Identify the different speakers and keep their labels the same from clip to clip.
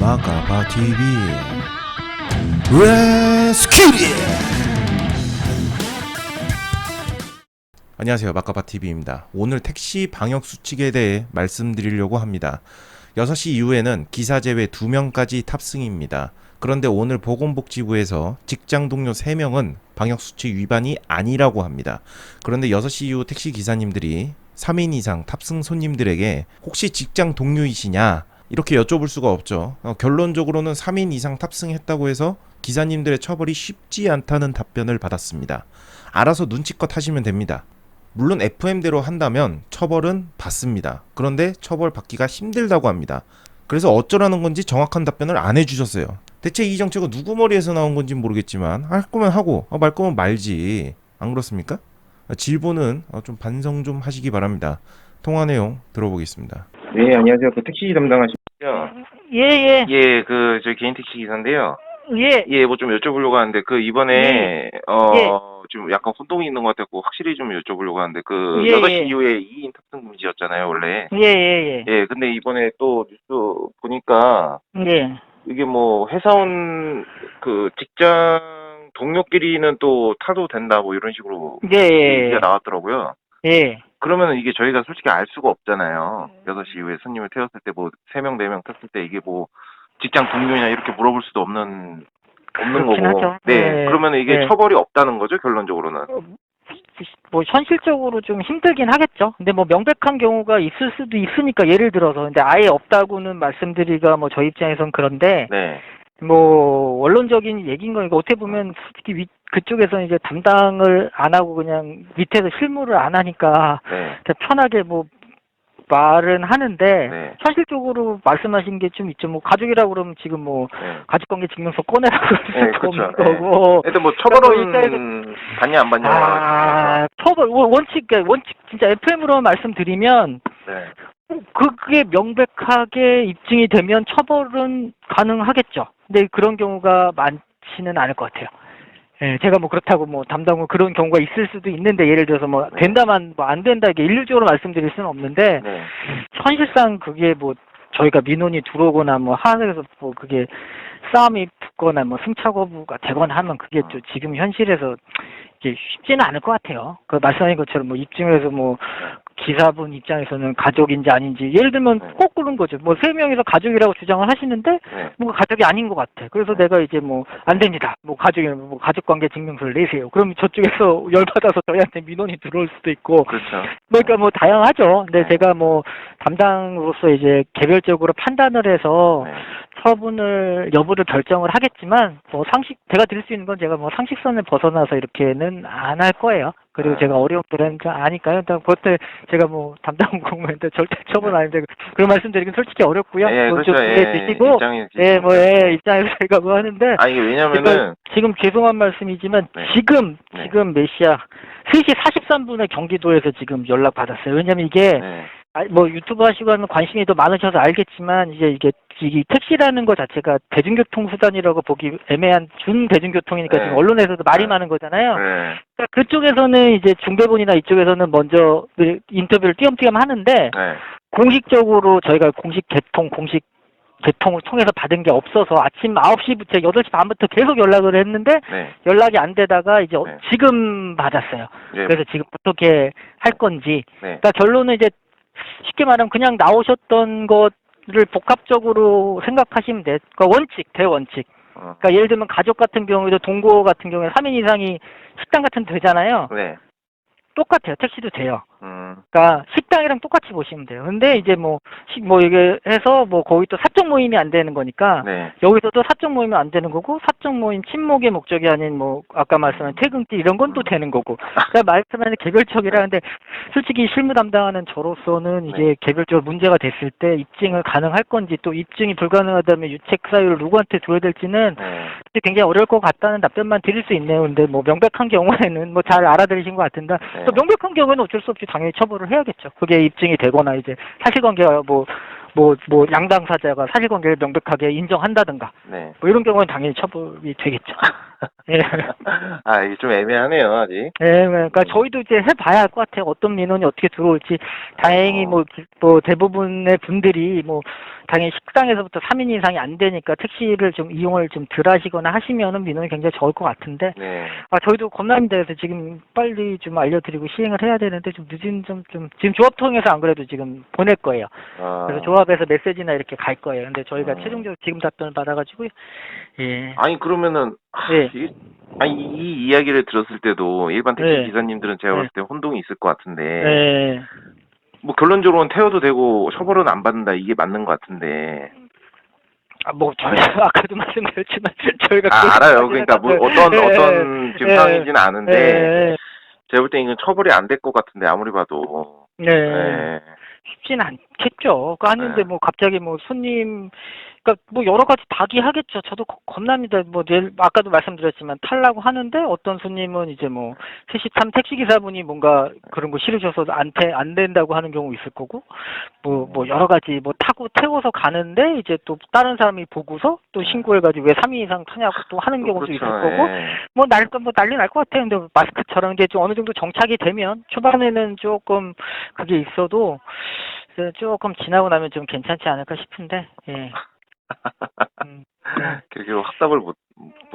Speaker 1: 마카파 TV 레스키리. 안녕하세요, 마카파 TV입니다. 오늘 택시 방역 수칙에 대해 말씀드리려고 합니다. 6시 이후에는 기사 제외 2명까지 탑승입니다. 그런데 오늘 보건복지부에서 직장 동료 3명은 방역 수칙 위반이 아니라고 합니다. 그런데 6시 이후 택시 기사님들이 3인 이상 탑승 손님들에게 혹시 직장 동료이시냐 이렇게 여쭤볼 수가 없죠. 결론적으로는 3인 이상 탑승했다고 해서 기사님들의 처벌이 쉽지 않다는 답변을 받았습니다. 알아서 눈치껏 하시면 됩니다. 물론 FM대로 한다면 처벌은 받습니다. 그런데 처벌 받기가 힘들다고 합니다. 그래서 어쩌라는 건지 정확한 답변을 안 해주셨어요. 대체 이 정책은 누구 머리에서 나온 건지 모르겠지만 할 거면 하고 말 거면 말지. 안 그렇습니까? 질보는 좀 반성 좀 하시기 바랍니다. 통화 내용 들어보겠습니다.
Speaker 2: 네, 안녕하세요. 그 택시 담당하시죠?
Speaker 3: 예.
Speaker 2: 예, 저희 개인 택시 기사인데요.
Speaker 3: 예.
Speaker 2: 예, 뭐 좀 여쭤보려고 하는데, 이번에,
Speaker 3: 예.
Speaker 2: 좀 약간 혼동이 있는 것 같아서 확실히 좀 여쭤보려고 하는데,
Speaker 3: 예,
Speaker 2: 6시
Speaker 3: 예.
Speaker 2: 이후에 2인 탑승 금지였잖아요, 원래.
Speaker 3: 예.
Speaker 2: 예, 근데 이번에 또 뉴스 보니까,
Speaker 3: 예.
Speaker 2: 이게 뭐, 회사원, 직장 동료끼리는 또 타도 된다, 뭐 이런 식으로 얘기가 나왔더라고요.
Speaker 3: 예.
Speaker 2: 그러면 이게 저희가 솔직히 알 수가 없잖아요. 6시 이후에 손님을 태웠을 때 뭐 3명, 4명 탔을 때 이게 뭐 직장 동료냐 이렇게 물어볼 수도 없는
Speaker 3: 그렇긴
Speaker 2: 거고.
Speaker 3: 하죠.
Speaker 2: 네.
Speaker 3: 예.
Speaker 2: 그러면 이게
Speaker 3: 예.
Speaker 2: 처벌이 없다는 거죠, 결론적으로는.
Speaker 3: 뭐 현실적으로 좀 힘들긴 하겠죠. 근데 뭐 명백한 경우가 있을 수도 있으니까 예를 들어서 근데 아예 없다고는 말씀드리기가 뭐 저희 입장에선 그런데
Speaker 2: 네.
Speaker 3: 뭐 원론적인 얘기인 거니까 어떻게 보면 솔직히 그쪽에서는 이제 담당을 안 하고 그냥 밑에서 실무를 안 하니까
Speaker 2: 네.
Speaker 3: 그냥 편하게 뭐 말은 하는데
Speaker 2: 네.
Speaker 3: 현실적으로 말씀하신 게 좀 있죠. 뭐 가족이라고 그러면 지금 뭐
Speaker 2: 네.
Speaker 3: 가족관계 증명서 꺼내라고 그럴 수도
Speaker 2: 네, 그렇죠.
Speaker 3: 없는 거고.
Speaker 2: 일단 뭐
Speaker 3: 그러니까
Speaker 2: 처벌은 받냐 안 받냐가
Speaker 3: 처벌 원칙 진짜 FM으로 말씀드리면
Speaker 2: 네.
Speaker 3: 그게 명백하게 입증이 되면 처벌은 가능하겠죠. 근데 그런 경우가 많지는 않을 것 같아요. 예, 제가 뭐 그렇다고 뭐 담당은 그런 경우가 있을 수도 있는데 예를 들어서 뭐
Speaker 2: 네.
Speaker 3: 된다만 뭐 안 된다 이게 일률적으로 말씀드릴 수는 없는데
Speaker 2: 네.
Speaker 3: 현실상 그게 뭐 저희가 민원이 들어오거나 뭐 하늘에서 뭐 그게 싸움이 붙거나 뭐 승차 거부가 되거나 하면 그게 또 지금 현실에서 이게 쉽지는 않을 것 같아요. 그 말씀하신 것처럼 뭐 입증해서 뭐 기사분 입장에서는 가족인지 아닌지 예를 들면 꼭 그런 거죠. 뭐 3명이서 가족이라고 주장을 하시는데
Speaker 2: 네.
Speaker 3: 뭔가 가족이 아닌 것 같아. 그래서 내가 이제 뭐 안 됩니다. 뭐 가족이면 뭐 가족관계 증명서를 내세요. 그럼 저쪽에서 열받아서 저희한테 민원이 들어올 수도 있고.
Speaker 2: 그렇죠.
Speaker 3: 그러니까 뭐 다양하죠. 근데
Speaker 2: 네.
Speaker 3: 제가 뭐 담당으로서 이제 개별적으로 판단을 해서
Speaker 2: 네.
Speaker 3: 처분을 여부를 결정을 하겠지만 뭐 제가 드릴 수 있는 건 제가 뭐 상식선을 벗어나서 이렇게는 안 할 거예요. 그리고 제가 어려움들은 아니까요. 일단 그것도 제가 뭐 담당 공무원인데 절대 처분 아닌데 그런 말씀드리긴 솔직히 어렵고요.
Speaker 2: 예,
Speaker 3: 그건
Speaker 2: 그렇죠.
Speaker 3: 좀 이해주시고
Speaker 2: 입장에서
Speaker 3: 입장에서 제가 뭐 하는데
Speaker 2: 이게 왜냐면은
Speaker 3: 지금 죄송한 말씀이지만
Speaker 2: 네.
Speaker 3: 지금
Speaker 2: 네.
Speaker 3: 몇 시야? 3시 43분에 경기도에서 지금 연락 받았어요. 왜냐면 이게
Speaker 2: 네.
Speaker 3: 뭐 유튜브 하시고 하면 관심이 더 많으셔서 알겠지만 이제 이게 택시라는 것 자체가 대중교통 수단이라고 보기 애매한 준대중교통이니까
Speaker 2: 네.
Speaker 3: 지금 언론에서도 말이
Speaker 2: 네.
Speaker 3: 많은 거잖아요.
Speaker 2: 네.
Speaker 3: 그러니까 그쪽에서는 이제 중대본이나 이쪽에서는 먼저 인터뷰를 띄엄띄엄 하는데
Speaker 2: 네.
Speaker 3: 공식적으로 저희가 공식 개통을 통해서 받은 게 없어서 아침 9시부터 8시 반부터 계속 연락을 했는데
Speaker 2: 네.
Speaker 3: 연락이 안 되다가 이제
Speaker 2: 네.
Speaker 3: 지금 받았어요.
Speaker 2: 네.
Speaker 3: 그래서 지금 어떻게 할 건지.
Speaker 2: 네.
Speaker 3: 그러니까 결론은 이제 쉽게 말하면 그냥 나오셨던 것을 복합적으로 생각하시면 돼. 그러니까 대원칙. 그러니까 예를 들면 가족 같은 경우에도 동거 같은 경우에 3인 이상이 식당 같은 데 되잖아요.
Speaker 2: 네.
Speaker 3: 똑같아요. 택시도 돼요. 그러니까 식당이랑 똑같이 보시면 돼요. 근데 이제 이게 해서 거기 또 사적 모임이 안 되는 거니까
Speaker 2: 네.
Speaker 3: 여기서도 사적 모임이 안 되는 거고 사적 모임 친목의 목적이 아닌 아까 말씀한 퇴근길 이런 건 또 되는 거고. 그러니까 말씀하는 개별적이라 근데 솔직히 실무 담당하는 저로서는 이게 개별적으로 문제가 됐을 때 입증을 가능할 건지 또 입증이 불가능하다면 유책 사유를 누구한테 줘야 될지는 굉장히 어려울 것 같다는 답변만 드릴 수 있네요. 근데 명백한 경우에는 잘 알아들으신 것 같은데 또 명백한 경우에는 어쩔 수 없이 당연히 처벌을 해야겠죠. 그게 입증이 되거나 이제 사실관계가 뭐 양당사자가 사실관계를 명백하게 인정한다든가
Speaker 2: 네.
Speaker 3: 뭐 이런 경우는 당연히 처벌이 되겠죠. 예.
Speaker 2: 아, 이게 좀 애매하네요, 아직.
Speaker 3: 예, 그러니까 저희도 이제 해봐야 할 것 같아요. 어떤 민원이 어떻게 들어올지. 다행히 뭐 대부분의 분들이 뭐 당연히 식당에서부터 3인 이상이 안 되니까 택시를 좀 이용을 좀 덜 하시거나 하시면은 민원이 굉장히 적을 것 같은데.
Speaker 2: 네.
Speaker 3: 아, 저희도 겁납니다. 그래서 지금 빨리 좀 알려드리고 시행을 해야 되는데 좀 늦은 지금 조합 통해서 안 그래도 지금 보낼 거예요.
Speaker 2: 아,
Speaker 3: 그래서 조합에서 메시지나 이렇게 갈 거예요. 근데 저희가
Speaker 2: 음.
Speaker 3: 최종적으로 지금 답변을 받아가지고, 예.
Speaker 2: 아니, 그러면은,
Speaker 3: 예.
Speaker 2: 이 이야기를 들었을 때도 일반 택시
Speaker 3: 네.
Speaker 2: 기사님들은 제가 봤을 때 혼동이 있을 것 같은데,
Speaker 3: 예.
Speaker 2: 뭐 결론적으로는 태워도 되고 처벌은 안 받는다, 이게 맞는 것 같은데.
Speaker 3: 아, 뭐, 저희, 아까도 말씀드렸지만, 저희가.
Speaker 2: 알아요. 그러니까 뭐 어떤 지금
Speaker 3: 예.
Speaker 2: 상황인지는 아는데,
Speaker 3: 예.
Speaker 2: 제가 볼 때 이건 처벌이 안 될 것 같은데, 아무리 봐도.
Speaker 3: 네.
Speaker 2: 예.
Speaker 3: 쉽진 않겠죠. 그 아닌데
Speaker 2: 네.
Speaker 3: 뭐 갑자기 뭐 손님, 그러니까 뭐 여러 가지 다기하겠죠. 저도 겁납니다. 뭐 내일 아까도 말씀드렸지만 타려고 하는데 어떤 손님은 이제 뭐 3시3 택시 기사분이 뭔가 그런 거 싫으셔서 안 된다고 하는 경우 있을 거고, 뭐 여러 가지 뭐 타고 태워서 가는데 이제 또 다른 사람이 보고서 또 신고해가지고 왜 3인 이상 타냐고 또 하는 경우도
Speaker 2: 그렇죠.
Speaker 3: 있을 거고.
Speaker 2: 예.
Speaker 3: 뭐 난리 날 것 같아요. 근데 마스크처럼 이게 좀 어느 정도 정착이 되면 초반에는 조금 그게 있어도 조금 지나고 나면 좀 괜찮지 않을까 싶은데. 예. 네.
Speaker 2: 결국 확답을 못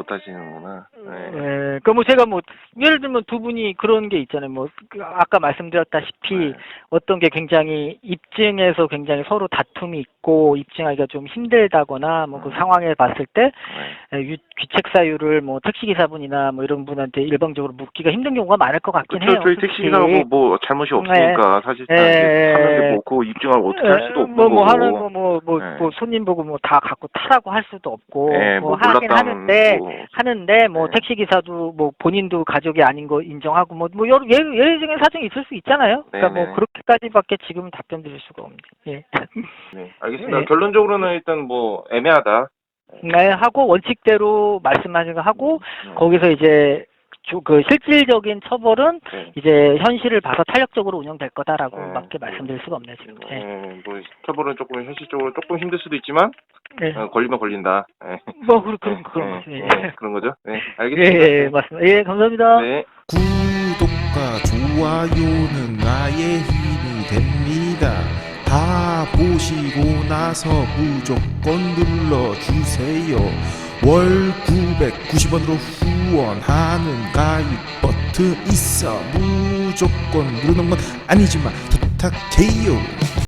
Speaker 2: 하시는구나. 네.
Speaker 3: 그 뭐 제가 뭐 예를 들면 두 분이 그런 게 있잖아요. 뭐 아까 말씀드렸다시피
Speaker 2: 네.
Speaker 3: 어떤 게 굉장히 입증에서 굉장히 서로 다툼이 있고 입증하기가 좀 힘들다거나 뭐 그 상황에 봤을 때
Speaker 2: 네.
Speaker 3: 귀책 사유를 뭐 택시 기사분이나 뭐 이런 분한테 일방적으로 묻기가 힘든 경우가 많을 것 같긴
Speaker 2: 그렇죠.
Speaker 3: 해요.
Speaker 2: 저희
Speaker 3: 솔직히.
Speaker 2: 택시 기사하고 뭐 잘못이 없으니까 사실상 이제 하는데 뭐 그거 입증을 어떻게 할 수도 없는 거고.
Speaker 3: 하는 뭐
Speaker 2: 네.
Speaker 3: 손님 보고 뭐 다 갖고 타라고 할 수도 없고
Speaker 2: 네,
Speaker 3: 뭐
Speaker 2: 뭐
Speaker 3: 하긴
Speaker 2: 몰랐다면
Speaker 3: 하는데 뭐
Speaker 2: 네.
Speaker 3: 택시 기사도 뭐 본인도 가족이 아닌 거 인정하고 뭐 여러 예외적인 사정이 있을 수 있잖아요. 그러니까
Speaker 2: 네네네.
Speaker 3: 뭐 그렇게까지밖에 지금 답변 드릴 수가 없네요. 예.
Speaker 2: 네, 알겠습니다.
Speaker 3: 네.
Speaker 2: 결론적으로는 일단 뭐 애매하다.
Speaker 3: 네, 하고 원칙대로 말씀하신 거 하고
Speaker 2: 네.
Speaker 3: 거기서 이제 그 실질적인 처벌은
Speaker 2: 네.
Speaker 3: 이제 현실을 봐서 탄력적으로 운영될 거다라고밖에
Speaker 2: 네.
Speaker 3: 말씀드릴 수가 없네요 지금. 네.
Speaker 2: 뭐 처벌은 조금 현실적으로 조금 힘들 수도 있지만
Speaker 3: 네.
Speaker 2: 걸리면 걸린다. 네.
Speaker 3: 뭐 그런 거죠.
Speaker 2: 네.
Speaker 3: 예.
Speaker 2: 네, 그런 거죠. 네, 알겠습니다.
Speaker 3: 예, 맞습니다. 예, 감사합니다.
Speaker 2: 네.
Speaker 1: 구독과 좋아요는 나의 힘이 됩니다. 다 보시고 나서 무조건 눌러주세요. 월 990원으로 후원하는 가입 버튼 있어. 무조건 누르는 건 아니지만 부탁해요.